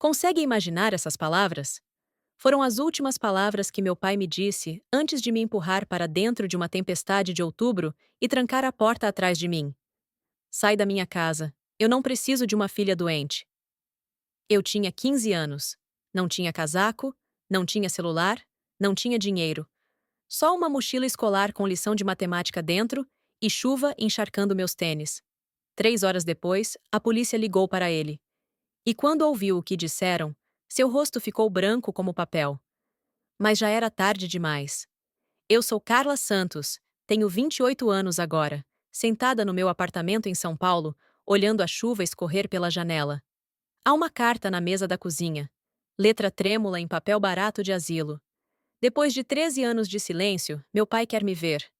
Consegue imaginar essas palavras? Foram as últimas palavras que meu pai me disse antes de me empurrar para dentro de uma tempestade de outubro e trancar a porta atrás de mim. Sai da minha casa. Eu não preciso de uma filha doente. Eu tinha 15 anos. Não tinha casaco, não tinha celular, não tinha dinheiro. Só uma mochila escolar com lição de matemática dentro e chuva encharcando meus tênis. 3 horas depois, a polícia ligou para ele. E quando ouviu o que disseram, seu rosto ficou branco como papel. Mas já era tarde demais. Eu sou Carla Santos, tenho 28 anos agora, sentada no meu apartamento em São Paulo, olhando a chuva escorrer pela janela. Há uma carta na mesa da cozinha. Letra trêmula em papel barato de asilo. Depois de 13 anos de silêncio, meu pai quer me ver.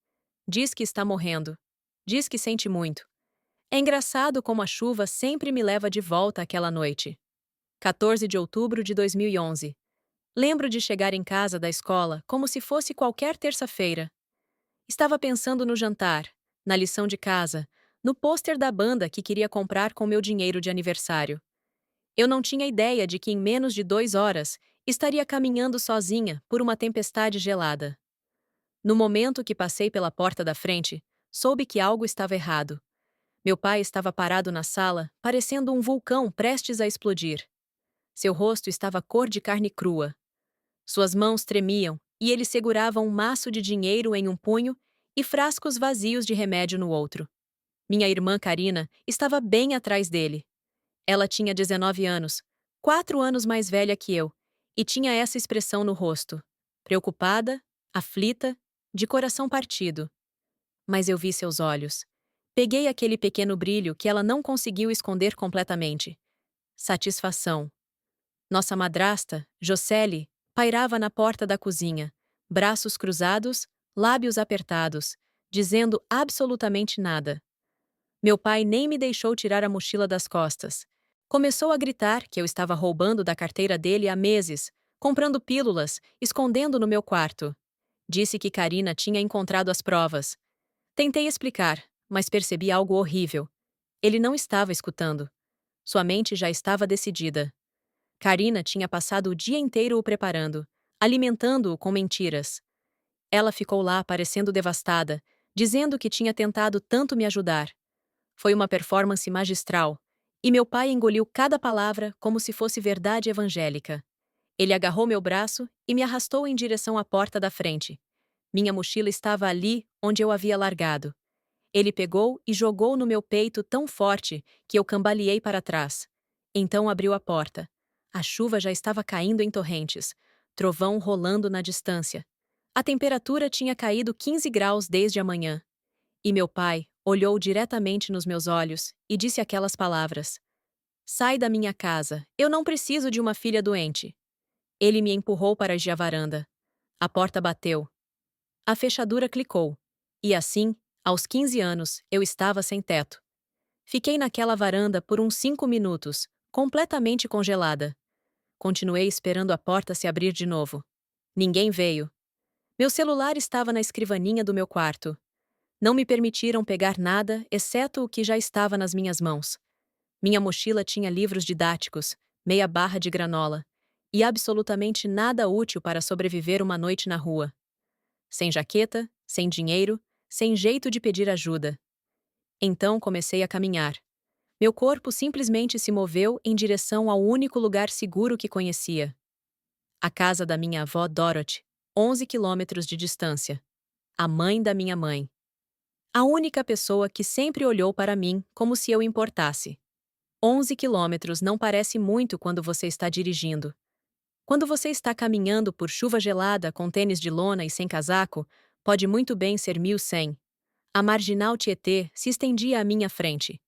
Diz que está morrendo. Diz que sente muito. É engraçado como a chuva sempre me leva de volta àquela noite. 14 de outubro de 2011. Lembro de chegar em casa da escola como se fosse qualquer terça-feira. Estava pensando no jantar, na lição de casa, no pôster da banda que queria comprar com meu dinheiro de aniversário. Eu não tinha ideia de que em menos de 2 horas estaria caminhando sozinha por uma tempestade gelada. No momento que passei pela porta da frente, soube que algo estava errado. Meu pai estava parado na sala, parecendo um vulcão prestes a explodir. Seu rosto estava cor de carne crua. Suas mãos tremiam e ele segurava um maço de dinheiro em um punho e frascos vazios de remédio no outro. Minha irmã Karina estava bem atrás dele. Ela tinha 19 anos, 4 anos mais velha que eu, e tinha essa expressão no rosto. Preocupada, aflita, de coração partido. Mas eu vi seus olhos. Peguei aquele pequeno brilho que ela não conseguiu esconder completamente. Satisfação. Nossa madrasta, Jocely, pairava na porta da cozinha, braços cruzados, lábios apertados, dizendo absolutamente nada. Meu pai nem me deixou tirar a mochila das costas. Começou a gritar que eu estava roubando da carteira dele há meses, comprando pílulas, escondendo no meu quarto. Disse que Karina tinha encontrado as provas. Tentei explicar, mas percebi algo horrível. Ele não estava escutando. Sua mente já estava decidida. Karina tinha passado o dia inteiro o preparando, alimentando-o com mentiras. Ela ficou lá parecendo devastada, dizendo que tinha tentado tanto me ajudar. Foi uma performance magistral, e meu pai engoliu cada palavra como se fosse verdade evangélica. Ele agarrou meu braço e me arrastou em direção à porta da frente. Minha mochila estava ali onde eu havia largado. Ele pegou e jogou no meu peito tão forte que eu cambaleei para trás. Então abriu a porta. A chuva já estava caindo em torrentes, trovão rolando na distância. A temperatura tinha caído 15 graus desde a manhã. E meu pai olhou diretamente nos meus olhos e disse aquelas palavras: Sai da minha casa, eu não preciso de uma filha doente. Ele me empurrou para a varanda. A porta bateu. A fechadura clicou. E assim, aos 15 anos, eu estava sem teto. Fiquei naquela varanda por uns 5 minutos, completamente congelada. Continuei esperando a porta se abrir de novo. Ninguém veio. Meu celular estava na escrivaninha do meu quarto. Não me permitiram pegar nada, exceto o que já estava nas minhas mãos. Minha mochila tinha livros didáticos, meia barra de granola, e absolutamente nada útil para sobreviver uma noite na rua. Sem jaqueta, sem dinheiro, sem jeito de pedir ajuda. Então comecei a caminhar. Meu corpo simplesmente se moveu em direção ao único lugar seguro que conhecia. A casa da minha avó Dorothy, 11 quilômetros de distância. A mãe da minha mãe. A única pessoa que sempre olhou para mim como se eu importasse. 11 quilômetros não parece muito quando você está dirigindo. Quando você está caminhando por chuva gelada com tênis de lona e sem casaco, pode muito bem ser 1100. A marginal Tietê se estendia à minha frente,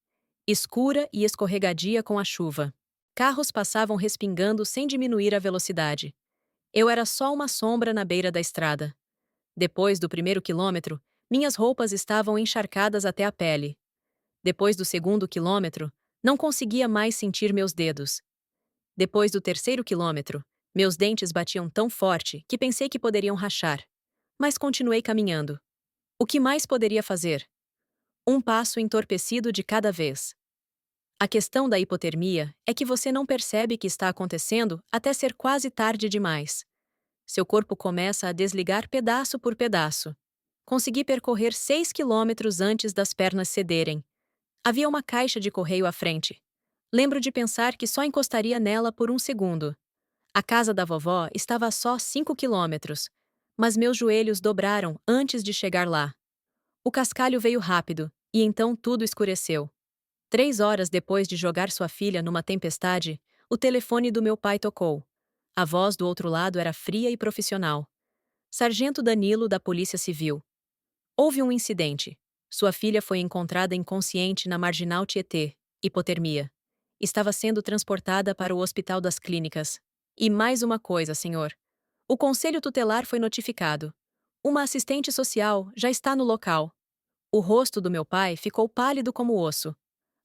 escura e escorregadia com a chuva. Carros passavam respingando sem diminuir a velocidade. Eu era só uma sombra na beira da estrada. Depois do primeiro quilômetro, minhas roupas estavam encharcadas até a pele. Depois do segundo quilômetro, não conseguia mais sentir meus dedos. Depois do terceiro quilômetro, meus dentes batiam tão forte que pensei que poderiam rachar. Mas continuei caminhando. O que mais poderia fazer? Um passo entorpecido de cada vez. A questão da hipotermia é que você não percebe que está acontecendo até ser quase tarde demais. Seu corpo começa a desligar pedaço por pedaço. Consegui percorrer 6 quilômetros antes das pernas cederem. Havia uma caixa de correio à frente. Lembro de pensar que só encostaria nela por um segundo. A casa da vovó estava a só 5 quilômetros, mas meus joelhos dobraram antes de chegar lá. O cascalho veio rápido, e então tudo escureceu. 3 horas depois de jogar sua filha numa tempestade, o telefone do meu pai tocou. A voz do outro lado era fria e profissional. Sargento Danilo, da Polícia Civil. Houve um incidente. Sua filha foi encontrada inconsciente na Marginal Tietê, hipotermia. Estava sendo transportada para o Hospital das Clínicas. E mais uma coisa, senhor. O Conselho Tutelar foi notificado. Uma assistente social já está no local. O rosto do meu pai ficou pálido como osso.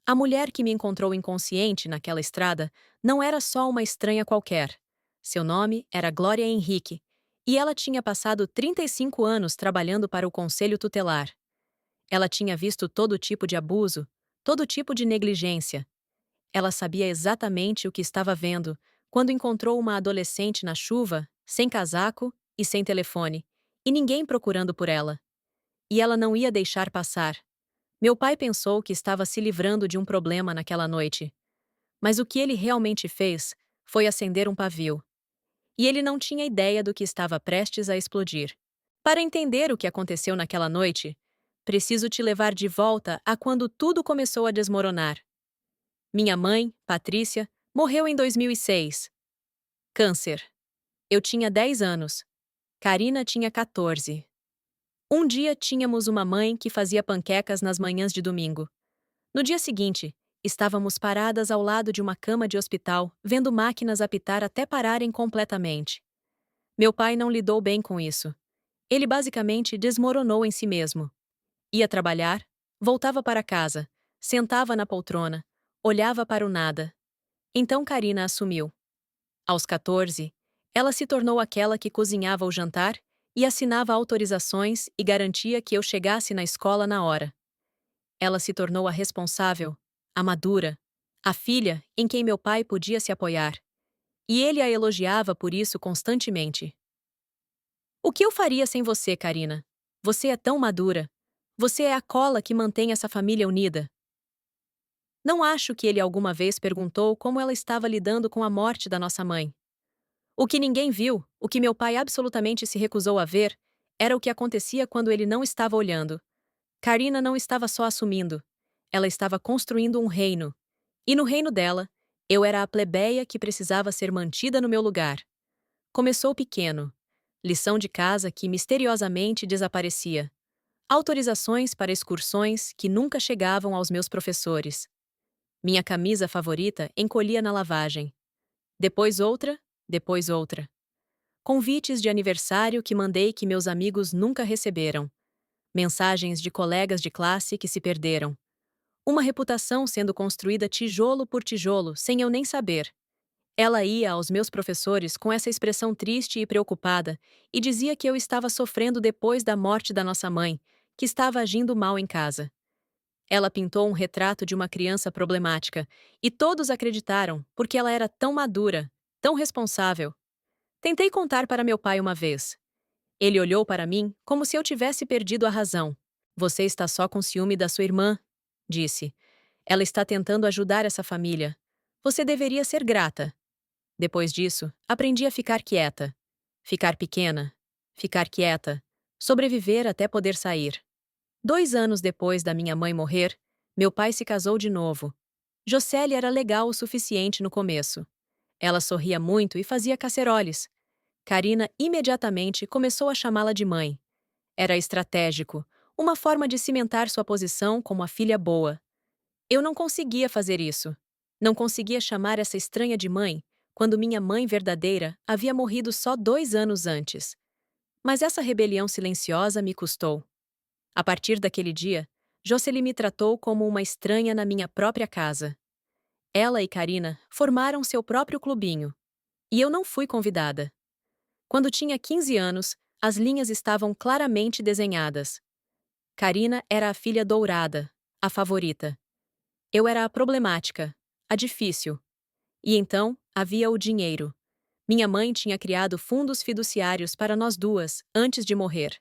A mulher que me encontrou inconsciente naquela estrada não era só uma estranha qualquer. Seu nome era Glória Henrique, e ela tinha passado 35 anos trabalhando para o Conselho Tutelar. Ela tinha visto todo tipo de abuso, todo tipo de negligência. Ela sabia exatamente o que estava vendo quando encontrou uma adolescente na chuva, sem casaco e sem telefone, e ninguém procurando por ela. E ela não ia deixar passar. Meu pai pensou que estava se livrando de um problema naquela noite. Mas o que ele realmente fez foi acender um pavio. E ele não tinha ideia do que estava prestes a explodir. Para entender o que aconteceu naquela noite, preciso te levar de volta a quando tudo começou a desmoronar. Minha mãe, Patrícia, morreu em 2006. Câncer. Eu tinha 10 anos. Karina tinha 14. Um dia tínhamos uma mãe que fazia panquecas nas manhãs de domingo. No dia seguinte, estávamos paradas ao lado de uma cama de hospital, vendo máquinas apitar até pararem completamente. Meu pai não lidou bem com isso. Ele basicamente desmoronou em si mesmo. Ia trabalhar, voltava para casa, sentava na poltrona, olhava para o nada. Então Karina assumiu. Aos 14, ela se tornou aquela que cozinhava o jantar e assinava autorizações e garantia que eu chegasse na escola na hora. Ela se tornou a responsável, a madura, a filha em quem meu pai podia se apoiar. E ele a elogiava por isso constantemente. O que eu faria sem você, Karina? Você é tão madura. Você é a cola que mantém essa família unida. Não acho que ele alguma vez perguntou como ela estava lidando com a morte da nossa mãe. O que ninguém viu, o que meu pai absolutamente se recusou a ver, era o que acontecia quando ele não estava olhando. Karina não estava só assumindo. Ela estava construindo um reino. E no reino dela, eu era a plebeia que precisava ser mantida no meu lugar. Começou pequeno. Lição de casa que misteriosamente desaparecia. Autorizações para excursões que nunca chegavam aos meus professores. Minha camisa favorita encolhia na lavagem. Depois outra, depois outra. Convites de aniversário que mandei que meus amigos nunca receberam. Mensagens de colegas de classe que se perderam. Uma reputação sendo construída tijolo por tijolo, sem eu nem saber. Ela ia aos meus professores com essa expressão triste e preocupada e dizia que eu estava sofrendo depois da morte da nossa mãe, que estava agindo mal em casa. Ela pintou um retrato de uma criança problemática e todos acreditaram porque ela era tão madura, tão responsável. Tentei contar para meu pai uma vez. Ele olhou para mim como se eu tivesse perdido a razão. Você está só com ciúme da sua irmã, disse. Ela está tentando ajudar essa família. Você deveria ser grata. Depois disso, aprendi a ficar quieta. Ficar pequena. Ficar quieta. Sobreviver até poder sair. 2 anos depois da minha mãe morrer, meu pai se casou de novo. Jocely era legal o suficiente no começo. Ela sorria muito e fazia casseroles. Karina imediatamente começou a chamá-la de mãe. Era estratégico, uma forma de cimentar sua posição como a filha boa. Eu não conseguia fazer isso. Não conseguia chamar essa estranha de mãe, quando minha mãe verdadeira havia morrido só 2 anos antes. Mas essa rebelião silenciosa me custou. A partir daquele dia, Jocely me tratou como uma estranha na minha própria casa. Ela e Karina formaram seu próprio clubinho. E eu não fui convidada. Quando tinha 15 anos, as linhas estavam claramente desenhadas. Karina era a filha dourada, a favorita. Eu era a problemática, a difícil. E então, havia o dinheiro. Minha mãe tinha criado fundos fiduciários para nós duas, antes de morrer.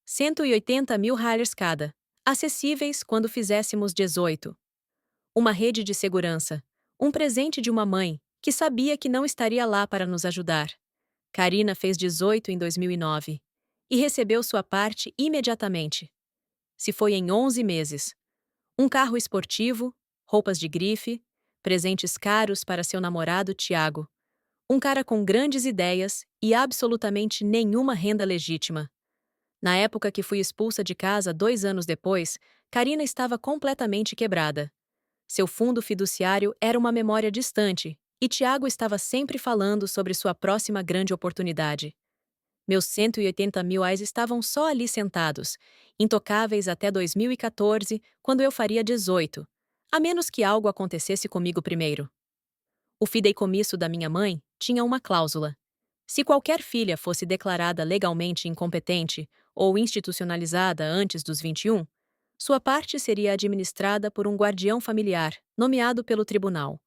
180.000 cada, acessíveis quando fizéssemos 18. Uma rede de segurança. Um presente de uma mãe, que sabia que não estaria lá para nos ajudar. Karina fez 18 em 2009. E recebeu sua parte imediatamente. Se foi em 11 meses. Um carro esportivo, roupas de grife, presentes caros para seu namorado Tiago. Um cara com grandes ideias e absolutamente nenhuma renda legítima. Na época que fui expulsa de casa 2 anos depois, Karina estava completamente quebrada. Seu fundo fiduciário era uma memória distante, e Tiago estava sempre falando sobre sua próxima grande oportunidade. Meus 180.000 estavam só ali sentados, intocáveis até 2014, quando eu faria 18, a menos que algo acontecesse comigo primeiro. O fideicomisso da minha mãe tinha uma cláusula. Se qualquer filha fosse declarada legalmente incompetente ou institucionalizada antes dos 21, sua parte seria administrada por um guardião familiar, nomeado pelo tribunal.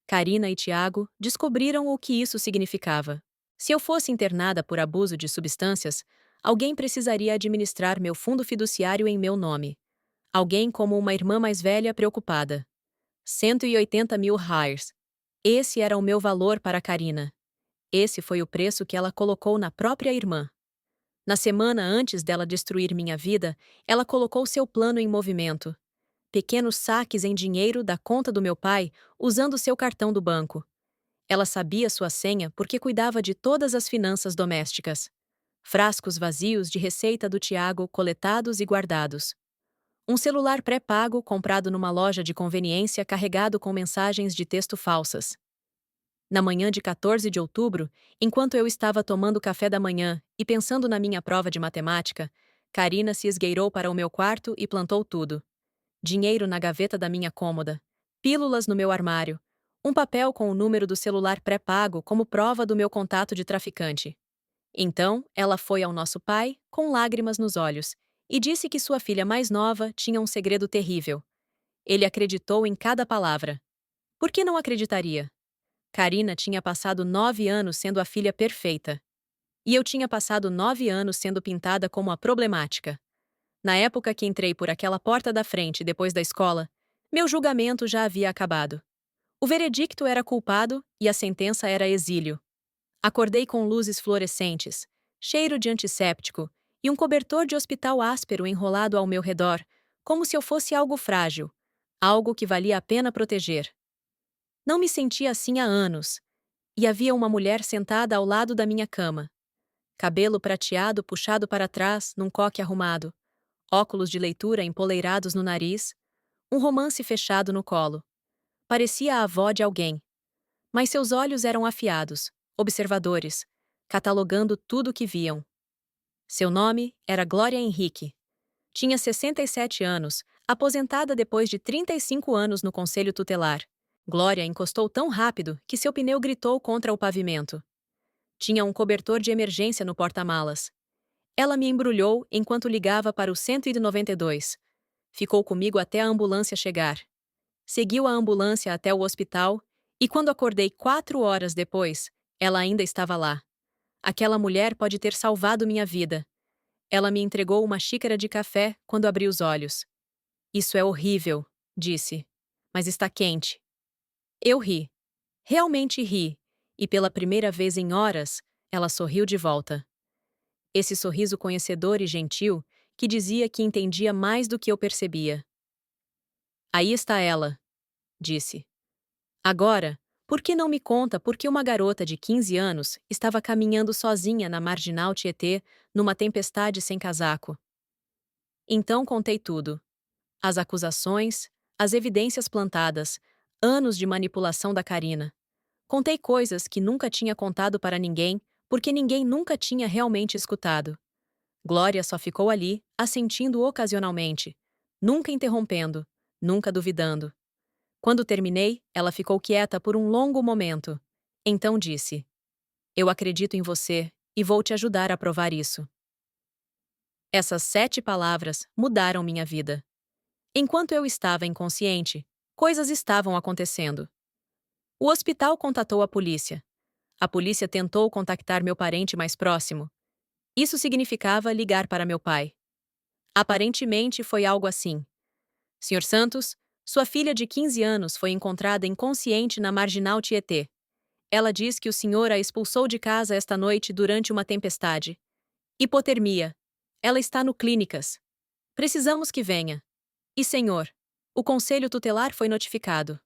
Karina e Tiago descobriram o que isso significava. Se eu fosse internada por abuso de substâncias, alguém precisaria administrar meu fundo fiduciário em meu nome. Alguém como uma irmã mais velha preocupada. 180.000 hires. Esse era o meu valor para Karina. Esse foi o preço que ela colocou na própria irmã. Na semana antes dela destruir minha vida, ela colocou seu plano em movimento. Pequenos saques em dinheiro da conta do meu pai, usando seu cartão do banco. Ela sabia sua senha porque cuidava de todas as finanças domésticas. Frascos vazios de receita do Tiago coletados e guardados. Um celular pré-pago comprado numa loja de conveniência carregado com mensagens de texto falsas. Na manhã de 14 de outubro, enquanto eu estava tomando café da manhã e pensando na minha prova de matemática, Karina se esgueirou para o meu quarto e plantou tudo. Dinheiro na gaveta da minha cômoda. Pílulas no meu armário. Um papel com o número do celular pré-pago como prova do meu contato de traficante. Então, ela foi ao nosso pai, com lágrimas nos olhos, e disse que sua filha mais nova tinha um segredo terrível. Ele acreditou em cada palavra. Por que não acreditaria? Karina tinha passado 9 anos sendo a filha perfeita. E eu tinha passado 9 anos sendo pintada como a problemática. Na época que entrei por aquela porta da frente depois da escola, meu julgamento já havia acabado. O veredicto era culpado e a sentença era exílio. Acordei com luzes fluorescentes, cheiro de antisséptico e um cobertor de hospital áspero enrolado ao meu redor, como se eu fosse algo frágil, algo que valia a pena proteger. Não me sentia assim há anos, e havia uma mulher sentada ao lado da minha cama. Cabelo prateado puxado para trás num coque arrumado, óculos de leitura empoleirados no nariz, um romance fechado no colo. Parecia a avó de alguém. Mas seus olhos eram afiados, observadores, catalogando tudo o que viam. Seu nome era Glória Henrique. Tinha 67 anos, aposentada depois de 35 anos no conselho tutelar. Glória encostou tão rápido que seu pneu gritou contra o pavimento. Tinha um cobertor de emergência no porta-malas. Ela me embrulhou enquanto ligava para o 192. Ficou comigo até a ambulância chegar. Seguiu a ambulância até o hospital e, quando acordei 4 horas depois, ela ainda estava lá. Aquela mulher pode ter salvado minha vida. Ela me entregou uma xícara de café quando abri os olhos. Isso é horrível, disse. Mas está quente. Eu ri. Realmente ri. E pela primeira vez em horas, ela sorriu de volta. Esse sorriso conhecedor e gentil que dizia que entendia mais do que eu percebia. Aí está ela, disse. Agora, por que não me conta por que uma garota de 15 anos estava caminhando sozinha na marginal Tietê, numa tempestade sem casaco? Então contei tudo. As acusações, as evidências plantadas, anos de manipulação da Karina. Contei coisas que nunca tinha contado para ninguém, porque ninguém nunca tinha realmente escutado. Glória só ficou ali, assentindo ocasionalmente, nunca interrompendo, nunca duvidando. Quando terminei, ela ficou quieta por um longo momento. Então disse: Eu acredito em você e vou te ajudar a provar isso. Essas 7 palavras mudaram minha vida. Enquanto eu estava inconsciente, Coisas estavam acontecendo. O hospital contatou a polícia. A polícia tentou contactar meu parente mais próximo. Isso significava ligar para meu pai. Aparentemente foi algo assim: Senhor Santos, sua filha de 15 anos foi encontrada inconsciente na Marginal Tietê. Ela diz que o senhor a expulsou de casa esta noite durante uma tempestade. Hipotermia. Ela está no clínicas. Precisamos que venha. E senhor, o conselho tutelar foi notificado.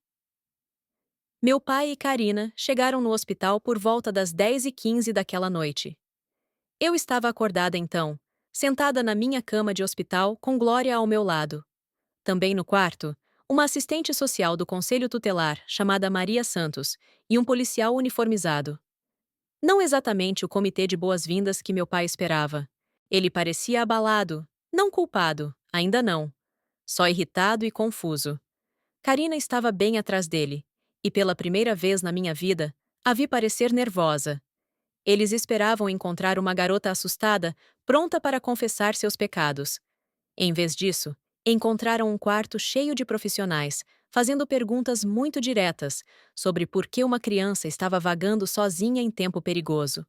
Meu pai e Karina chegaram no hospital por volta das 10h15 daquela noite. Eu estava acordada então, sentada na minha cama de hospital com Glória ao meu lado. Também no quarto, uma assistente social do Conselho Tutelar, chamada Maria Santos, e um policial uniformizado. Não exatamente o comitê de boas-vindas que meu pai esperava. Ele parecia abalado, não culpado, ainda não. Só irritado e confuso. Karina estava bem atrás dele, e pela primeira vez na minha vida, a vi parecer nervosa. Eles esperavam encontrar uma garota assustada, pronta para confessar seus pecados. Em vez disso, encontraram um quarto cheio de profissionais, fazendo perguntas muito diretas sobre por que uma criança estava vagando sozinha em tempo perigoso.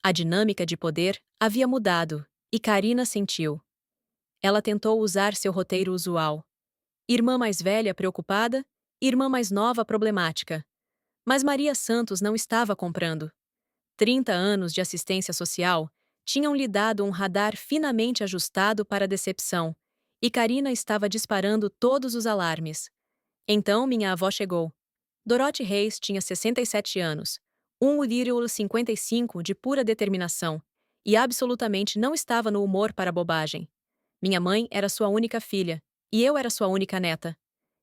A dinâmica de poder havia mudado, e Karina sentiu. Ela tentou usar seu roteiro usual. Irmã mais velha preocupada, irmã mais nova problemática. Mas Maria Santos não estava comprando. 30 anos de assistência social tinham lhe dado um radar finamente ajustado para a decepção, e Karina estava disparando todos os alarmes. Então minha avó chegou. Dorote Reis tinha 67 anos, 1,55 de pura determinação, e absolutamente não estava no humor para bobagem. Minha mãe era sua única filha, e eu era sua única neta.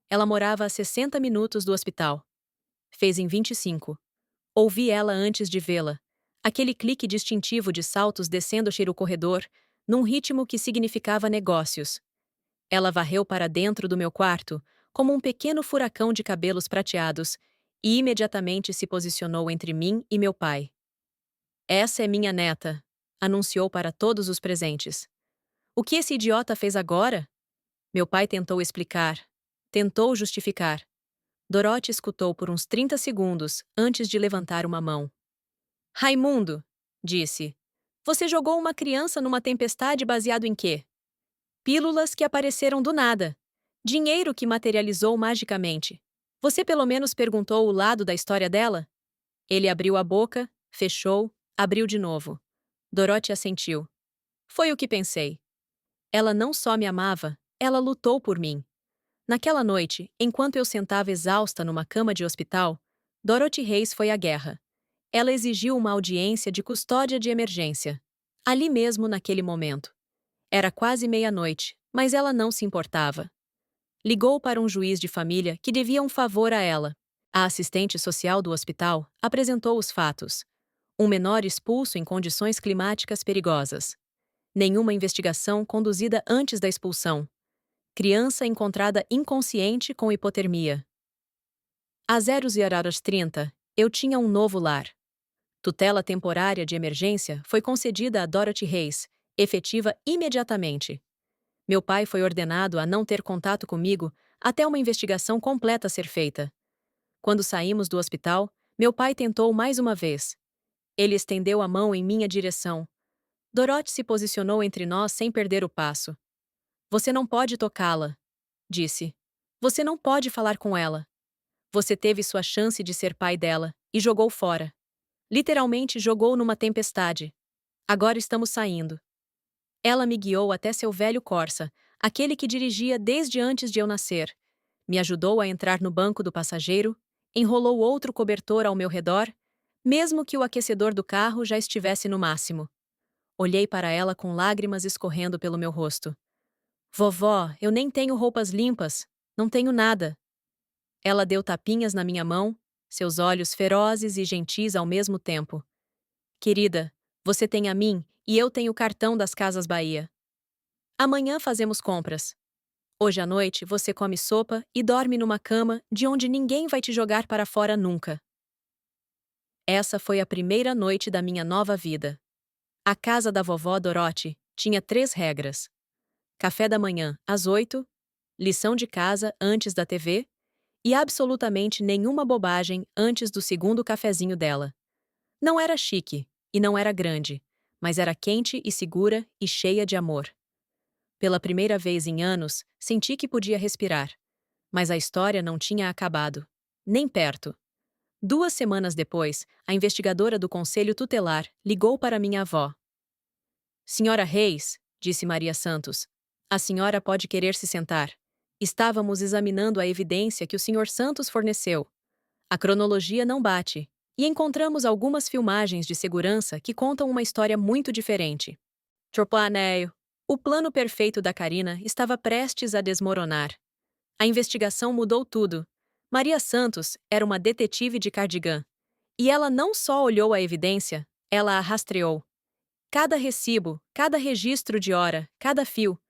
Ela morava a 60 minutos do hospital. Fez em 25. Ouvi ela antes de vê-la. Aquele clique distintivo de saltos descendo o corredor, num ritmo que significava negócios. Ela varreu para dentro do meu quarto, como um pequeno furacão de cabelos prateados, e imediatamente se posicionou entre mim e meu pai. Essa é minha neta, anunciou para todos os presentes. O que esse idiota fez agora? Meu pai tentou explicar. Tentou justificar. Dorote escutou por uns 30 segundos antes de levantar uma mão. Raimundo, disse. Você jogou uma criança numa tempestade baseado em quê? Pílulas que apareceram do nada. Dinheiro que materializou magicamente. Você pelo menos perguntou o lado da história dela? Ele abriu a boca, fechou, abriu de novo. Dorote assentiu. Foi o que pensei. Ela não só me amava, ela lutou por mim. Naquela noite, enquanto eu sentava exausta numa cama de hospital, Dorothy Reis foi à guerra. Ela exigiu uma audiência de custódia de emergência. Ali mesmo naquele momento. Era quase meia-noite, mas ela não se importava. Ligou para um juiz de família que devia um favor a ela. A assistente social do hospital apresentou os fatos. Um menor expulso em condições climáticas perigosas. Nenhuma investigação conduzida antes da expulsão. Criança encontrada inconsciente com hipotermia. Às 00h30, eu tinha um novo lar. Tutela temporária de emergência foi concedida a Dorothy Reis, efetiva imediatamente. Meu pai foi ordenado a não ter contato comigo até uma investigação completa ser feita. Quando saímos do hospital, meu pai tentou mais uma vez. Ele estendeu a mão em minha direção. Dorothy se posicionou entre nós sem perder o passo. Você não pode tocá-la, disse. Você não pode falar com ela. Você teve sua chance de ser pai dela e jogou fora. Literalmente jogou numa tempestade. Agora estamos saindo. Ela me guiou até seu velho Corsa, aquele que dirigia desde antes de eu nascer. Me ajudou a entrar no banco do passageiro, enrolou outro cobertor ao meu redor, mesmo que o aquecedor do carro já estivesse no máximo. Olhei para ela com lágrimas escorrendo pelo meu rosto. Vovó, eu nem tenho roupas limpas, não tenho nada. Ela deu tapinhas na minha mão, seus olhos ferozes e gentis ao mesmo tempo. Querida, você tem a mim e eu tenho o cartão das Casas Bahia. Amanhã fazemos compras. Hoje à noite você come sopa e dorme numa cama de onde ninguém vai te jogar para fora nunca. Essa foi a primeira noite da minha nova vida. A casa da vovó Dorothy tinha 3 regras. Café da manhã, às 8, lição de casa antes da TV e absolutamente nenhuma bobagem antes do segundo cafezinho dela. Não era chique, e não era grande, mas era quente e segura e cheia de amor. Pela primeira vez em anos, senti que podia respirar. Mas a história não tinha acabado. Nem perto. 2 semanas depois, a investigadora do Conselho Tutelar ligou para minha avó. Senhora Reis, disse Maria Santos, a senhora pode querer se sentar. Estávamos examinando a evidência que o senhor Santos forneceu. A cronologia não bate, e encontramos algumas filmagens de segurança que contam uma história muito diferente. Troplaneio. O plano perfeito da Karina estava prestes a desmoronar. A investigação mudou tudo. Maria Santos era uma detetive de Cardigan. E ela não só olhou a evidência, ela a rastreou. Cada recibo, cada registro de hora, cada fio.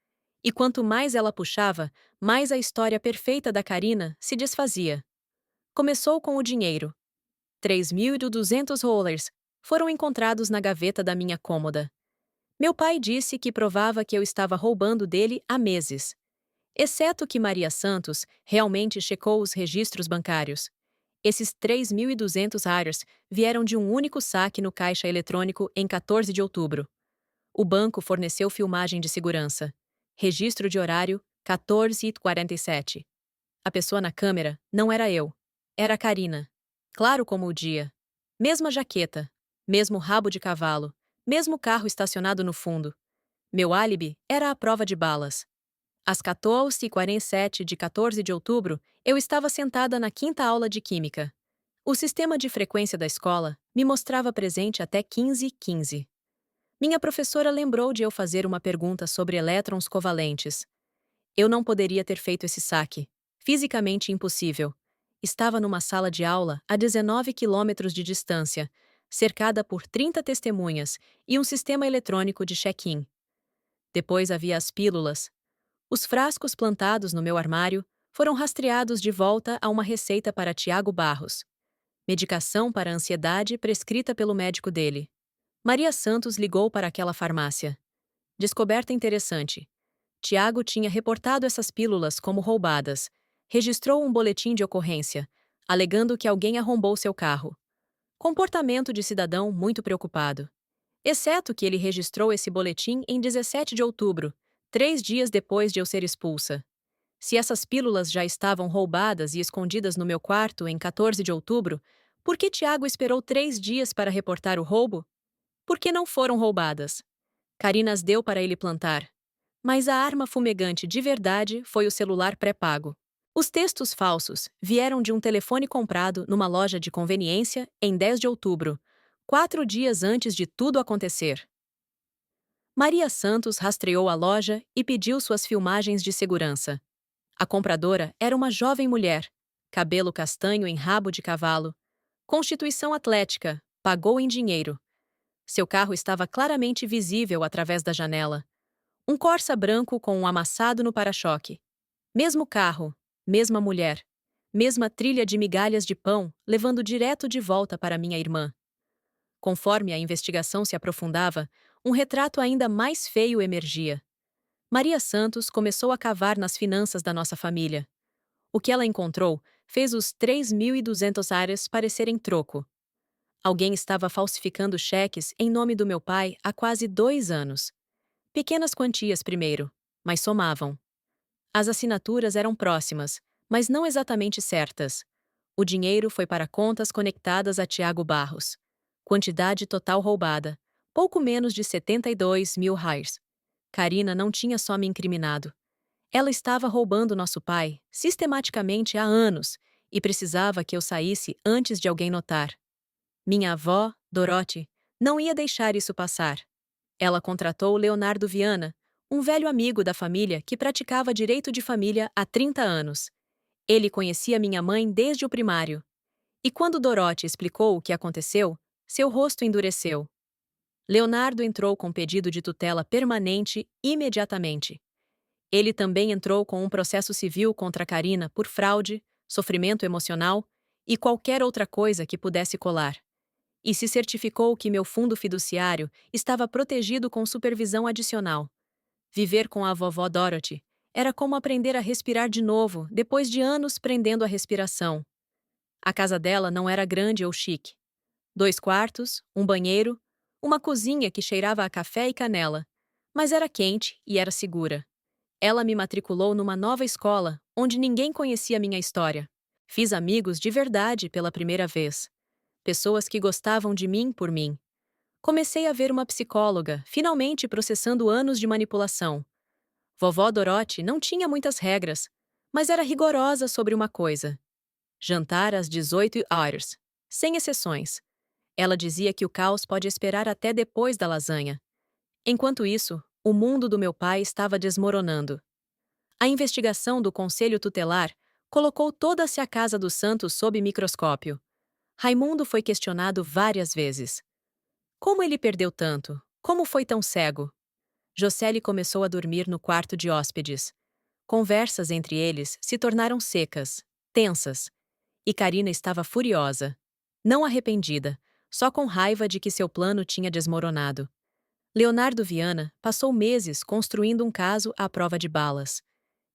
E quanto mais ela puxava, mais a história perfeita da Karina se desfazia. Começou com o dinheiro. 3.200 rollers foram encontrados na gaveta da minha cômoda. Meu pai disse que provava que eu estava roubando dele há meses. Exceto que Maria Santos realmente checou os registros bancários. Esses 3.200 raros vieram de um único saque no caixa eletrônico em 14 de outubro. O banco forneceu filmagem de segurança. Registro de horário, 14h47. A pessoa na câmera não era eu. Era a Karina. Claro como o dia. Mesma jaqueta. Mesmo rabo de cavalo. Mesmo carro estacionado no fundo. Meu álibi era a prova de balas. Às 14h47 de 14 de outubro, eu estava sentada na quinta aula de Química. O sistema de frequência da escola me mostrava presente até 15h15. Minha professora lembrou de eu fazer uma pergunta sobre elétrons covalentes. Eu não poderia ter feito esse saque. Fisicamente impossível. Estava numa sala de aula a 19 quilômetros de distância, cercada por 30 testemunhas e um sistema eletrônico de check-in. Depois havia as pílulas. Os frascos plantados no meu armário foram rastreados de volta a uma receita para Tiago Barros. Medicação para ansiedade prescrita pelo médico dele. Maria Santos ligou para aquela farmácia. Descoberta interessante. Tiago tinha reportado essas pílulas como roubadas. Registrou um boletim de ocorrência, alegando que alguém arrombou seu carro. Comportamento de cidadão muito preocupado. Exceto que ele registrou esse boletim em 17 de outubro, 3 dias depois de eu ser expulsa. Se essas pílulas já estavam roubadas e escondidas no meu quarto em 14 de outubro, por que Tiago esperou 3 dias para reportar o roubo? Por que não foram roubadas? Karina as deu para ele plantar. Mas a arma fumegante de verdade foi o celular pré-pago. Os textos falsos vieram de um telefone comprado numa loja de conveniência em 10 de outubro, 4 dias antes de tudo acontecer. Maria Santos rastreou a loja e pediu suas filmagens de segurança. A compradora era uma jovem mulher, cabelo castanho em rabo de cavalo, constituição atlética, pagou em dinheiro. Seu carro estava claramente visível através da janela. Um Corsa branco com um amassado no para-choque. Mesmo carro, mesma mulher, mesma trilha de migalhas de pão levando direto de volta para minha irmã. Conforme a investigação se aprofundava, um retrato ainda mais feio emergia. Maria Santos começou a cavar nas finanças da nossa família. O que ela encontrou fez os 3.200 ares parecerem troco. Alguém estava falsificando cheques em nome do meu pai há quase 2 anos. Pequenas quantias primeiro, mas somavam. As assinaturas eram próximas, mas não exatamente certas. O dinheiro foi para contas conectadas a Tiago Barros. Quantidade total roubada, pouco menos de 72.000 reais. Karina não tinha só me incriminado. Ela estava roubando nosso pai, sistematicamente há anos, e precisava que eu saísse antes de alguém notar. Minha avó, Dorote, não ia deixar isso passar. Ela contratou Leonardo Viana, um velho amigo da família que praticava direito de família há 30 anos. Ele conhecia minha mãe desde o primário. E quando Dorote explicou o que aconteceu, seu rosto endureceu. Leonardo entrou com pedido de tutela permanente imediatamente. Ele também entrou com um processo civil contra Karina por fraude, sofrimento emocional e qualquer outra coisa que pudesse colar. E se certificou que meu fundo fiduciário estava protegido com supervisão adicional. Viver com a vovó Dorothy Era como aprender a respirar de novo, depois de anos prendendo a respiração. A casa dela não era grande ou chique. 2 quartos, um banheiro, uma cozinha que cheirava a café e canela. Mas era quente e era segura. Ela me matriculou numa nova escola, onde ninguém conhecia minha história. Fiz amigos de verdade pela primeira vez. Pessoas que gostavam de mim por mim. Comecei a ver uma psicóloga, finalmente processando anos de manipulação. Vovó Dorothy não tinha muitas regras, mas era rigorosa sobre uma coisa: jantar às 18 horas, sem exceções. Ela dizia que o caos pode esperar até depois da lasanha. Enquanto isso, o mundo do meu pai estava desmoronando. A investigação do Conselho Tutelar colocou toda-se a Casa dos Santos sob microscópio. Raimundo foi questionado várias vezes. Como ele perdeu tanto? Como foi tão cego? Josely começou a dormir no quarto de hóspedes. Conversas entre eles se tornaram secas, tensas. E Karina estava furiosa. Não arrependida, só com raiva de que seu plano tinha desmoronado. Leonardo Viana passou meses construindo um caso à prova de balas.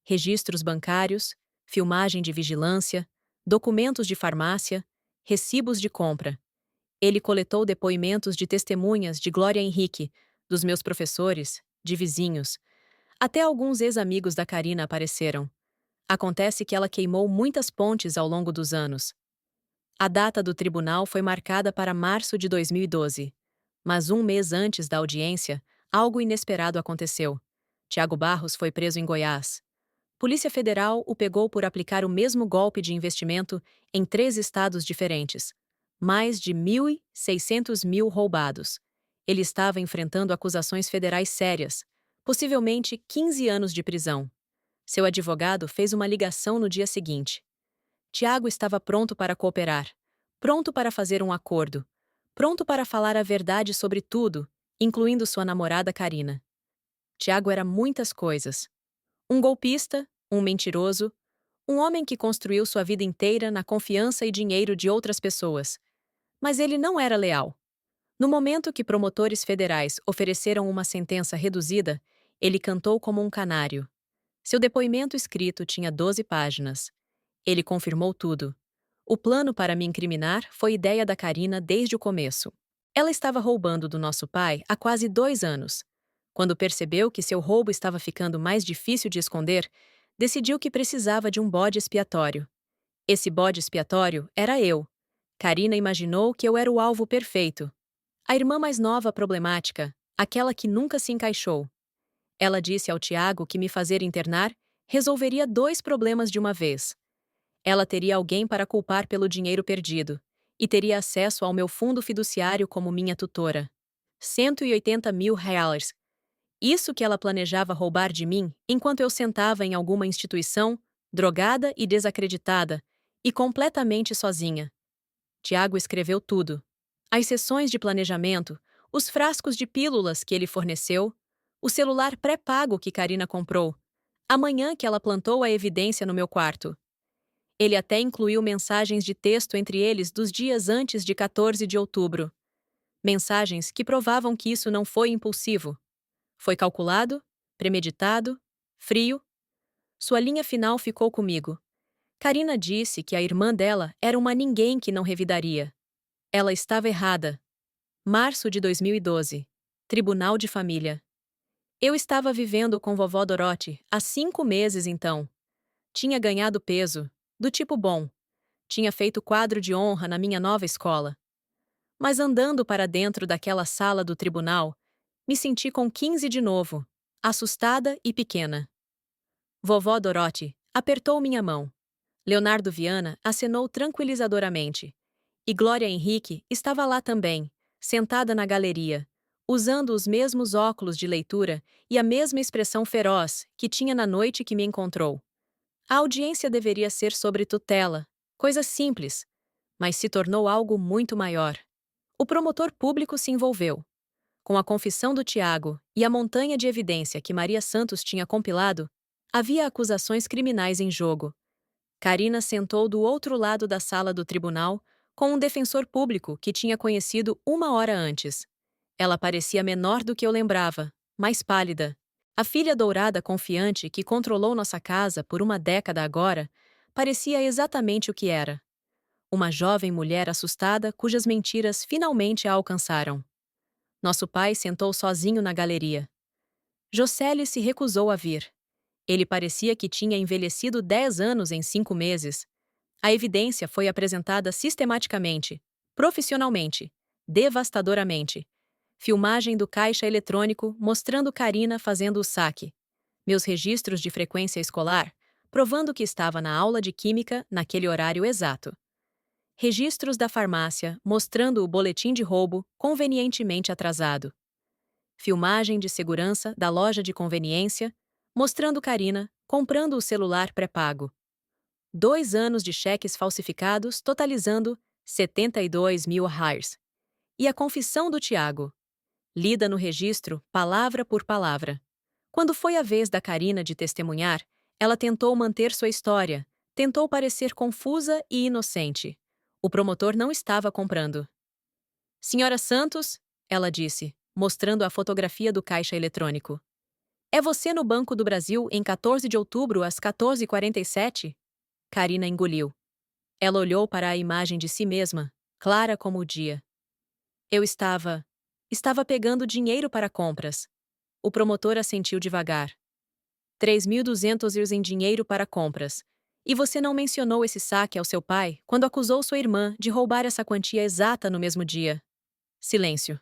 Registros bancários, filmagem de vigilância, documentos de farmácia, recibos de compra. Ele coletou depoimentos de testemunhas de Glória Henrique, dos meus professores, de vizinhos. Até alguns ex-amigos da Karina apareceram. Acontece que ela queimou muitas pontes ao longo dos anos. A data do tribunal foi marcada para março de 2012. Mas um mês antes da audiência, algo inesperado aconteceu. Tiago Barros foi preso em Goiás. Polícia Federal o pegou por aplicar o mesmo golpe de investimento em 3 estados diferentes. Mais de 1.600 mil roubados. Ele estava enfrentando acusações federais sérias, possivelmente 15 anos de prisão. Seu advogado fez uma ligação no dia seguinte. Tiago estava pronto para cooperar, pronto para fazer um acordo, pronto para falar a verdade sobre tudo, incluindo sua namorada Karina. Tiago era muitas coisas. Um golpista, um mentiroso, um homem que construiu sua vida inteira na confiança e dinheiro de outras pessoas. Mas ele não era leal. No momento que promotores federais ofereceram uma sentença reduzida, ele cantou como um canário. Seu depoimento escrito tinha 12 páginas. Ele confirmou tudo. O plano para me incriminar foi ideia da Karina desde o começo. Ela estava roubando do nosso pai há quase 2 anos. Quando percebeu que seu roubo estava ficando mais difícil de esconder, decidiu que precisava de um bode expiatório. Esse bode expiatório era eu. Karina imaginou que eu era o alvo perfeito. A irmã mais nova problemática, aquela que nunca se encaixou. Ela disse ao Tiago que me fazer internar resolveria 2 problemas de uma vez. Ela teria alguém para culpar pelo dinheiro perdido, e teria acesso ao meu fundo fiduciário como minha tutora. 180 mil reais. Isso que ela planejava roubar de mim enquanto eu sentava em alguma instituição, drogada e desacreditada, e completamente sozinha. Tiago escreveu tudo. As sessões de planejamento, os frascos de pílulas que ele forneceu, o celular pré-pago que Karina comprou, a manhã que ela plantou a evidência no meu quarto. Ele até incluiu mensagens de texto entre eles dos dias antes de 14 de outubro. Mensagens que provavam que isso não foi impulsivo. Foi calculado, premeditado, frio. Sua linha final ficou comigo. Karina disse que a irmã dela era uma ninguém que não revidaria. Ela estava errada. Março de 2012. Tribunal de Família. Eu estava vivendo com vovó Dorothy há 5 meses então. Tinha ganhado peso, do tipo bom. Tinha feito quadro de honra na minha nova escola. Mas andando para dentro daquela sala do tribunal, me senti com 15 de novo, assustada e pequena. Vovó Dorothy apertou minha mão. Leonardo Viana acenou tranquilizadoramente. E Glória Henrique estava lá também, sentada na galeria, usando os mesmos óculos de leitura e a mesma expressão feroz que tinha na noite que me encontrou. A audiência deveria ser sobre tutela, coisa simples, mas se tornou algo muito maior. O promotor público se envolveu. Com a confissão do Tiago e a montanha de evidência que Maria Santos tinha compilado, havia acusações criminais em jogo. Karina sentou do outro lado da sala do tribunal com um defensor público que tinha conhecido 1 hora antes. Ela parecia menor do que eu lembrava, mais pálida. A filha dourada confiante que controlou nossa casa por uma década agora parecia exatamente o que era. Uma jovem mulher assustada cujas mentiras finalmente a alcançaram. Nosso pai sentou sozinho na galeria. Josely se recusou a vir. Ele parecia que tinha envelhecido 10 anos em 5 meses. A evidência foi apresentada sistematicamente, profissionalmente, devastadoramente. Filmagem do caixa eletrônico mostrando Karina fazendo o saque. Meus registros de frequência escolar, provando que estava na aula de química naquele horário exato. Registros da farmácia mostrando o boletim de roubo convenientemente atrasado. Filmagem de segurança da loja de conveniência, mostrando Karina comprando o celular pré-pago. 2 anos de cheques falsificados totalizando 72 mil reais. E a confissão do Tiago, lida no registro palavra por palavra. Quando foi a vez da Karina de testemunhar, ela tentou manter sua história, tentou parecer confusa e inocente. O promotor não estava comprando. Senhora Santos, ela disse, mostrando a fotografia do caixa eletrônico. É você no Banco do Brasil em 14 de outubro às 14h47? Karina engoliu. Ela olhou para a imagem de si mesma, clara como o dia. Eu estava pegando dinheiro para compras. O promotor assentiu devagar. 3.200 euros em dinheiro para compras. E você não mencionou esse saque ao seu pai quando acusou sua irmã de roubar essa quantia exata no mesmo dia. Silêncio.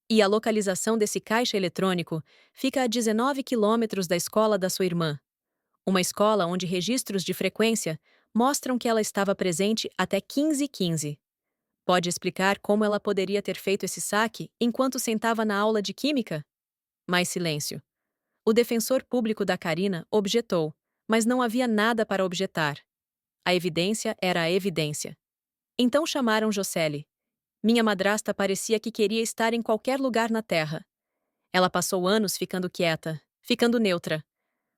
E a localização desse caixa eletrônico fica a 19 quilômetros da escola da sua irmã. Uma escola onde registros de frequência mostram que ela estava presente até 15h15. Pode explicar como ela poderia ter feito esse saque enquanto sentava na aula de química? Mais silêncio. O defensor público da Karina objetou, mas não havia nada para objetar. A evidência era a evidência. Então chamaram Josely. Minha madrasta parecia que queria estar em qualquer lugar na terra. Ela passou anos ficando quieta, ficando neutra.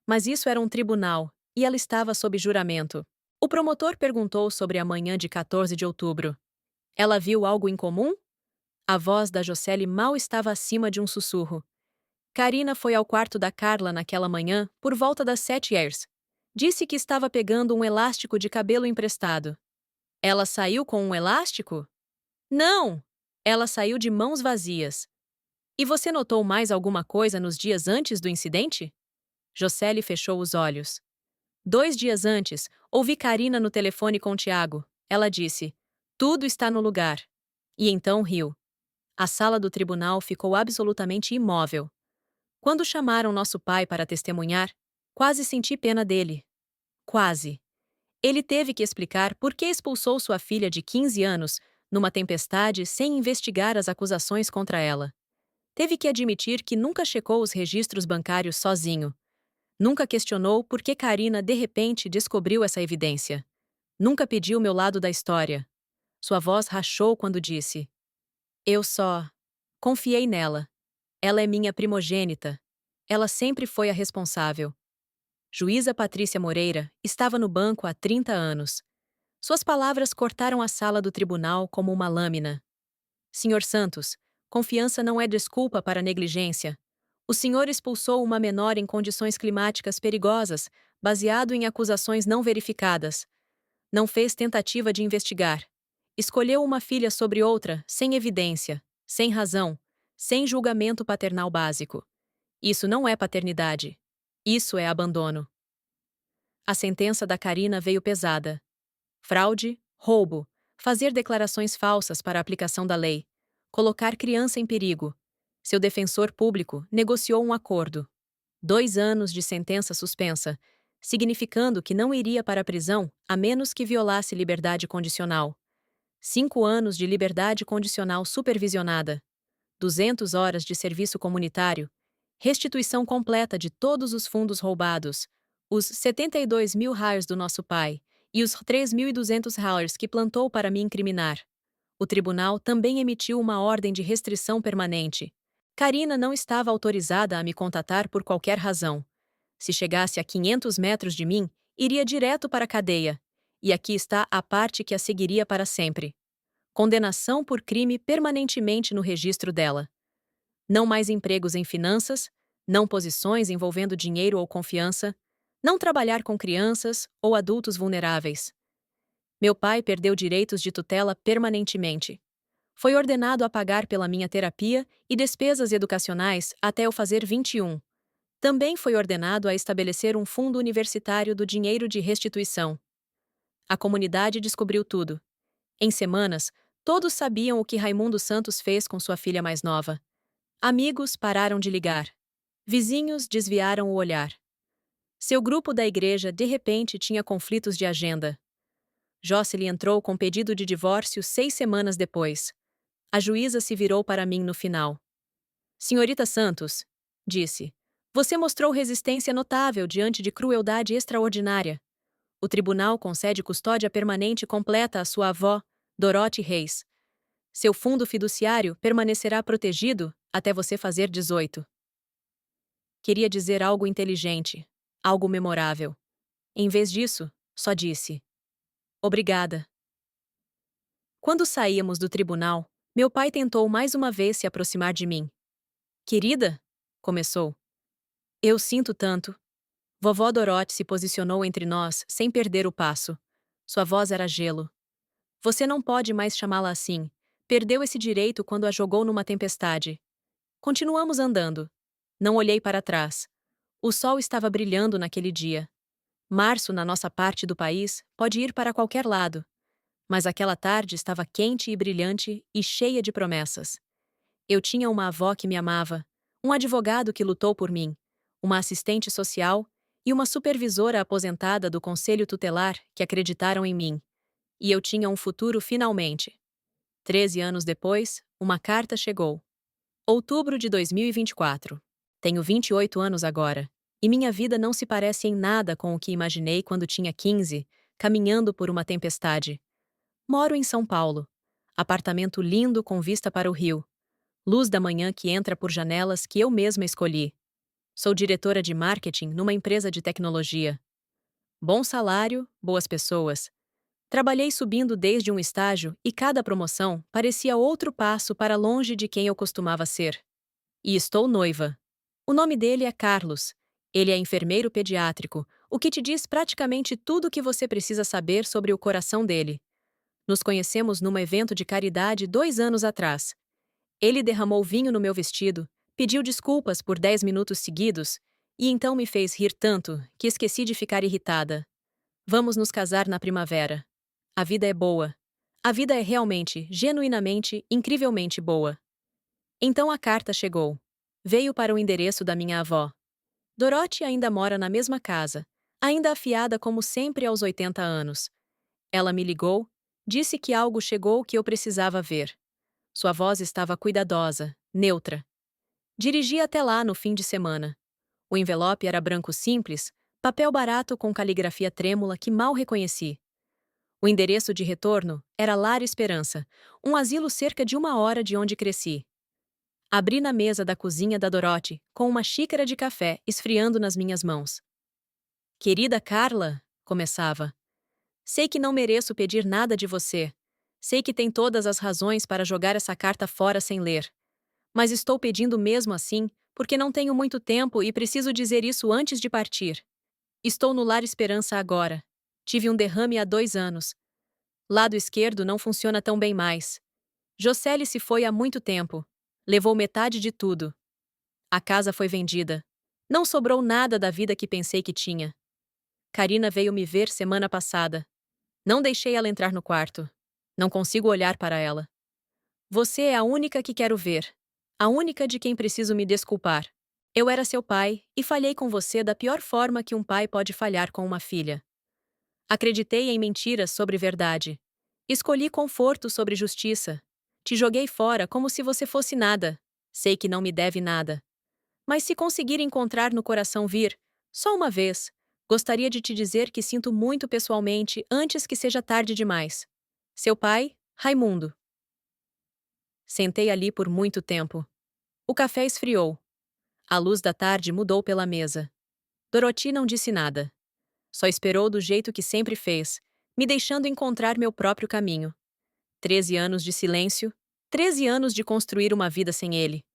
Mas isso era um tribunal, e ela estava sob juramento. O promotor perguntou sobre a manhã de 14 de outubro. Ela viu algo em comum? A voz da Josely mal estava acima de um sussurro. Karina foi ao quarto da Carla naquela manhã, por volta das 7h. Disse que estava pegando um elástico de cabelo emprestado. Ela saiu com um elástico? Não! Ela saiu de mãos vazias. E você notou mais alguma coisa nos dias antes do incidente? Josely fechou os olhos. 2 dias antes, ouvi Karina no telefone com Tiago. Ela disse: tudo está no lugar. E então riu. A sala do tribunal ficou absolutamente imóvel. Quando chamaram nosso pai para testemunhar, quase senti pena dele. Quase. Ele teve que explicar por que expulsou sua filha de 15 anos numa tempestade sem investigar as acusações contra ela. Teve que admitir que nunca checou os registros bancários sozinho. Nunca questionou por que Karina de repente descobriu essa evidência. Nunca pediu meu lado da história. Sua voz rachou quando disse: eu só confiei nela. Ela é minha primogênita. Ela sempre foi a responsável. Juíza Patrícia Moreira estava no banco há 30 anos. Suas palavras cortaram a sala do tribunal como uma lâmina. Senhor Santos, confiança não é desculpa para negligência. O senhor expulsou uma menor em condições climáticas perigosas, baseado em acusações não verificadas. Não fez tentativa de investigar. Escolheu uma filha sobre outra, sem evidência, sem razão, sem julgamento paternal básico. Isso não é paternidade. Isso é abandono. A sentença da Karina veio pesada. Fraude, roubo, fazer declarações falsas para a aplicação da lei, colocar criança em perigo. Seu defensor público negociou um acordo. 2 anos de sentença suspensa, significando que não iria para a prisão a menos que violasse liberdade condicional. 5 anos de liberdade condicional supervisionada. 200 horas de serviço comunitário. Restituição completa de todos os fundos roubados. Os 72 mil reais do nosso pai e os 3.200 reais que plantou para me incriminar. O tribunal também emitiu uma ordem de restrição permanente. Karina não estava autorizada a me contatar por qualquer razão. Se chegasse a 500 metros de mim, iria direto para a cadeia. E aqui está a parte que a seguiria para sempre. Condenação por crime permanentemente no registro dela. Não mais empregos em finanças, não posições envolvendo dinheiro ou confiança, não trabalhar com crianças ou adultos vulneráveis. Meu pai perdeu direitos de tutela permanentemente. Foi ordenado a pagar pela minha terapia e despesas educacionais até eu fazer 21. Também foi ordenado a estabelecer um fundo universitário do dinheiro de restituição. A comunidade descobriu tudo. Em semanas, todos sabiam o que Raimundo Santos fez com sua filha mais nova. Amigos pararam de ligar. Vizinhos desviaram o olhar. Seu grupo da igreja de repente tinha conflitos de agenda. Jocelyn entrou com pedido de divórcio 6 semanas depois. A juíza se virou para mim no final. Senhorita Santos, disse, você mostrou resistência notável diante de crueldade extraordinária. O tribunal concede custódia permanente completa à sua avó, Dorote Reis. Seu fundo fiduciário permanecerá protegido até você fazer 18. Queria dizer algo inteligente, algo memorável. Em vez disso, só disse: obrigada. Quando saíamos do tribunal, meu pai tentou mais uma vez se aproximar de mim. Querida, começou. Eu sinto tanto. Vovó Dorote se posicionou entre nós sem perder o passo. Sua voz era gelo. Você não pode mais chamá-la assim. Perdeu esse direito quando a jogou numa tempestade. Continuamos andando. Não olhei para trás. O sol estava brilhando naquele dia. Março, na nossa parte do país, pode ir para qualquer lado. Mas aquela tarde estava quente e brilhante e cheia de promessas. Eu tinha uma avó que me amava, um advogado que lutou por mim, uma assistente social e uma supervisora aposentada do conselho tutelar que acreditaram em mim. E eu tinha um futuro finalmente. 13 anos depois, uma carta chegou. Outubro de 2024. Tenho 28 anos agora, e minha vida não se parece em nada com o que imaginei quando tinha 15, caminhando por uma tempestade. Moro em São Paulo. Apartamento lindo com vista para o rio. Luz da manhã que entra por janelas que eu mesma escolhi. Sou diretora de marketing numa empresa de tecnologia. Bom salário, boas pessoas. Trabalhei subindo desde um estágio e cada promoção parecia outro passo para longe de quem eu costumava ser. E estou noiva. O nome dele é Carlos. Ele é enfermeiro pediátrico, o que te diz praticamente tudo o que você precisa saber sobre o coração dele. Nos conhecemos num evento de caridade 2 anos atrás. Ele derramou vinho no meu vestido, pediu desculpas por 10 minutos seguidos e então me fez rir tanto que esqueci de ficar irritada. Vamos nos casar na primavera. A vida é boa. A vida é realmente, genuinamente, incrivelmente boa. Então a carta chegou. Veio para o endereço da minha avó. Dorote ainda mora na mesma casa, ainda afiada como sempre aos 80 anos. Ela me ligou, disse que algo chegou que eu precisava ver. Sua voz estava cuidadosa, neutra. Dirigi até lá no fim de semana. O envelope era branco simples, papel barato com caligrafia trêmula que mal reconheci. O endereço de retorno era Lar Esperança, um asilo cerca de 1 hora de onde cresci. Abri na mesa da cozinha da Dorote, com uma xícara de café esfriando nas minhas mãos. Querida Carla, começava. Sei que não mereço pedir nada de você. Sei que tem todas as razões para jogar essa carta fora sem ler. Mas estou pedindo mesmo assim, porque não tenho muito tempo e preciso dizer isso antes de partir. Estou no Lar Esperança agora. Tive um derrame há 2 anos. Lado esquerdo não funciona tão bem mais. Jocely se foi há muito tempo. Levou metade de tudo. A casa foi vendida. Não sobrou nada da vida que pensei que tinha. Karina veio me ver semana passada. Não deixei ela entrar no quarto. Não consigo olhar para ela. Você é a única que quero ver. A única de quem preciso me desculpar. Eu era seu pai e falhei com você da pior forma que um pai pode falhar com uma filha. Acreditei em mentiras sobre verdade. Escolhi conforto sobre justiça. Te joguei fora como se você fosse nada. Sei que não me deve nada. Mas se conseguir encontrar no coração vir, só uma vez, gostaria de te dizer que sinto muito pessoalmente antes que seja tarde demais. Seu pai, Raimundo. Sentei ali por muito tempo. O café esfriou. A luz da tarde mudou pela mesa. Dorothy não disse nada. Só esperou do jeito que sempre fez, me deixando encontrar meu próprio caminho. 13 anos de silêncio, 13 anos de construir uma vida sem ele.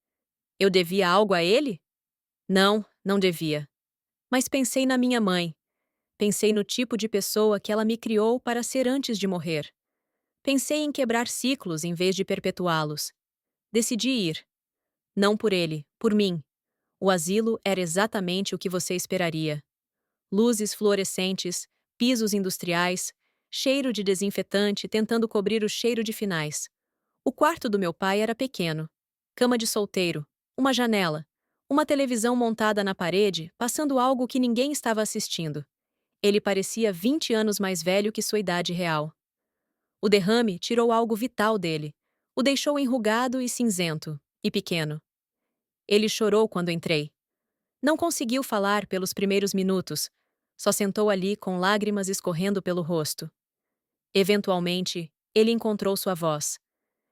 Eu devia algo a ele? Não, não devia. Mas pensei na minha mãe. Pensei no tipo de pessoa que ela me criou para ser antes de morrer. Pensei em quebrar ciclos em vez de perpetuá-los. Decidi ir. Não por ele, por mim. O asilo era exatamente o que você esperaria. Luzes fluorescentes, pisos industriais, cheiro de desinfetante tentando cobrir o cheiro de finais. O quarto do meu pai era pequeno. Cama de solteiro, uma janela, uma televisão montada na parede, passando algo que ninguém estava assistindo. Ele parecia 20 anos mais velho que sua idade real. O derrame tirou algo vital dele. O deixou enrugado e cinzento, e pequeno. Ele chorou quando entrei. Não conseguiu falar pelos primeiros minutos. Só sentou ali com lágrimas escorrendo pelo rosto. Eventualmente, ele encontrou sua voz.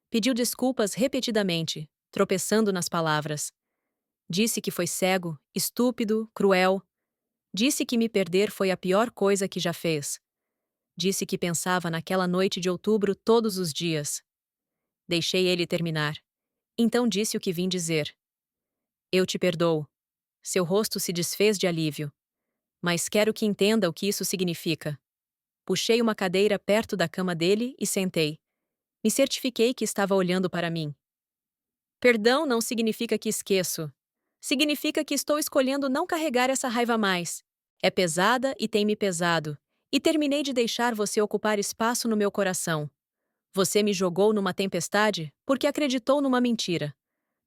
Pediu desculpas repetidamente, tropeçando nas palavras. Disse que foi cego, estúpido, cruel. Disse que me perder foi a pior coisa que já fez. Disse que pensava naquela noite de outubro todos os dias. Deixei ele terminar. Então disse o que vim dizer. Eu te perdoo. Seu rosto se desfez de alívio. Mas quero que entenda o que isso significa. Puxei uma cadeira perto da cama dele e sentei. Me certifiquei que estava olhando para mim. Perdão não significa que esqueço. Significa que estou escolhendo não carregar essa raiva mais. É pesada e tem me pesado. E terminei de deixar você ocupar espaço no meu coração. Você me jogou numa tempestade porque acreditou numa mentira.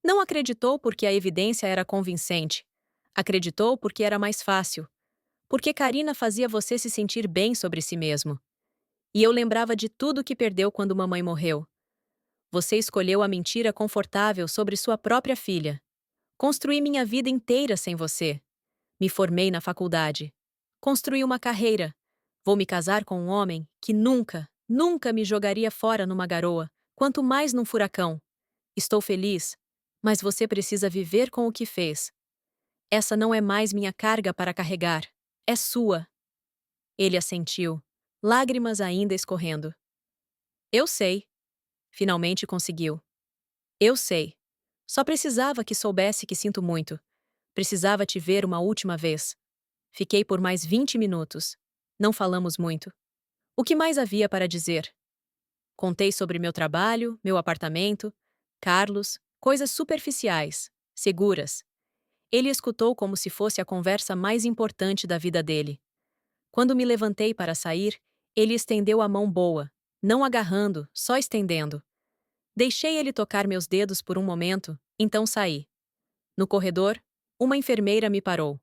Não acreditou porque a evidência era convincente. Acreditou porque era mais fácil. Porque Karina fazia você se sentir bem sobre si mesmo. E eu lembrava de tudo que perdeu quando mamãe morreu. Você escolheu a mentira confortável sobre sua própria filha. Construí minha vida inteira sem você. Me formei na faculdade. Construí uma carreira. Vou me casar com um homem que nunca, nunca me jogaria fora numa garoa, quanto mais num furacão. Estou feliz, mas você precisa viver com o que fez. Essa não é mais minha carga para carregar. É sua. Ele assentiu, lágrimas ainda escorrendo. Eu sei. Finalmente conseguiu. Eu sei. Só precisava que soubesse que sinto muito. Precisava te ver uma última vez. Fiquei por mais 20 minutos. Não falamos muito. O que mais havia para dizer? Contei sobre meu trabalho, meu apartamento, Carlos, coisas superficiais, seguras. Ele escutou como se fosse a conversa mais importante da vida dele. Quando me levantei para sair, ele estendeu a mão boa, não agarrando, só estendendo. Deixei ele tocar meus dedos por um momento, então saí. No corredor, uma enfermeira me parou.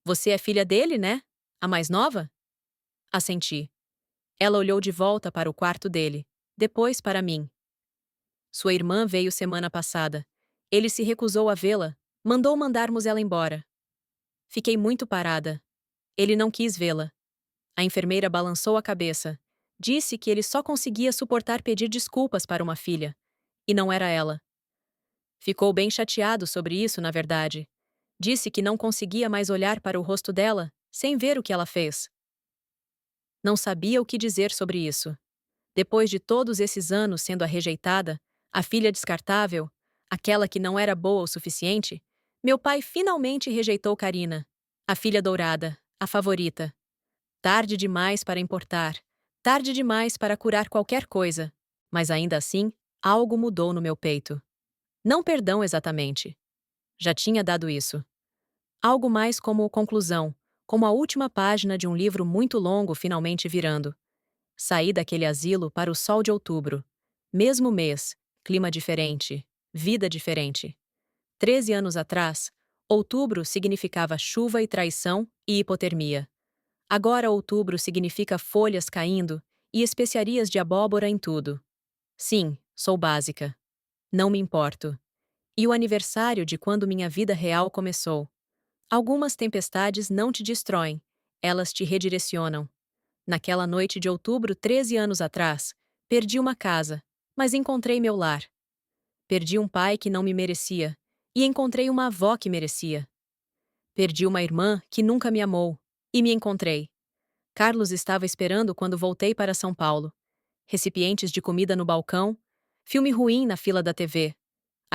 Você é filha dele, né? A mais nova? Assenti. Ela olhou de volta para o quarto dele, depois para mim. Sua irmã veio semana passada. Ele se recusou a vê-la, mandou mandarmos ela embora. Fiquei muito parada. Ele não quis vê-la. A enfermeira balançou a cabeça. Disse que ele só conseguia suportar pedir desculpas para uma filha. E não era ela. Ficou bem chateado sobre isso, na verdade. Disse que não conseguia mais olhar para o rosto dela, sem ver o que ela fez. Não sabia o que dizer sobre isso. Depois de todos esses anos sendo a rejeitada, a filha descartável, aquela que não era boa o suficiente, meu pai finalmente rejeitou Karina, a filha dourada, a favorita. Tarde demais para importar, tarde demais para curar qualquer coisa, mas ainda assim, algo mudou no meu peito. Não perdão exatamente. Já tinha dado isso. Algo mais como conclusão, como a última página de um livro muito longo finalmente virando. Saí daquele asilo para o sol de outubro. Mesmo mês, clima diferente, vida diferente. 13 anos atrás, outubro significava chuva e traição e hipotermia. Agora outubro significa folhas caindo e especiarias de abóbora em tudo. Sim, sou básica. Não me importo. E o aniversário de quando minha vida real começou. Algumas tempestades não te destroem, elas te redirecionam. Naquela noite de outubro, 13 anos atrás, perdi uma casa, mas encontrei meu lar. Perdi um pai que não me merecia, e encontrei uma avó que merecia. Perdi uma irmã que nunca me amou, e me encontrei. Carlos estava esperando quando voltei para São Paulo. Recipientes de comida no balcão, filme ruim na fila da TV.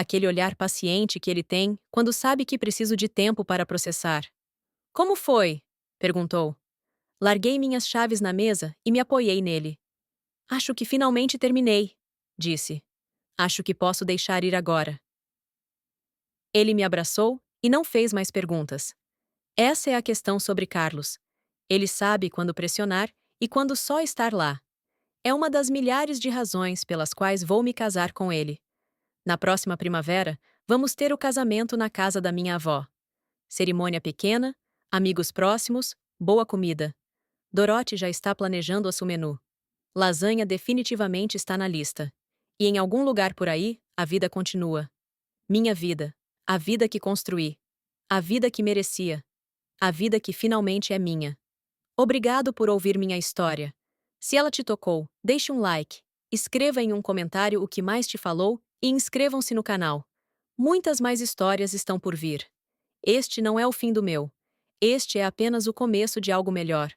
Aquele olhar paciente que ele tem quando sabe que preciso de tempo para processar. Como foi? Perguntou. Larguei minhas chaves na mesa e me apoiei nele. Acho que finalmente terminei, disse. Acho que posso deixar ir agora. Ele me abraçou e não fez mais perguntas. Essa é a questão sobre Carlos. Ele sabe quando pressionar e quando só estar lá. É uma das milhares de razões pelas quais vou me casar com ele. Na próxima primavera, vamos ter o casamento na casa da minha avó. Cerimônia pequena, amigos próximos, boa comida. Dorothy já está planejando o seu menu. Lasanha definitivamente está na lista. E em algum lugar por aí, a vida continua. Minha vida. A vida que construí. A vida que merecia. A vida que finalmente é minha. Obrigado por ouvir minha história. Se ela te tocou, deixe um like, escreva em um comentário o que mais te falou e inscrevam-se no canal. Muitas mais histórias estão por vir. Este não é o fim do meu. Este é apenas o começo de algo melhor.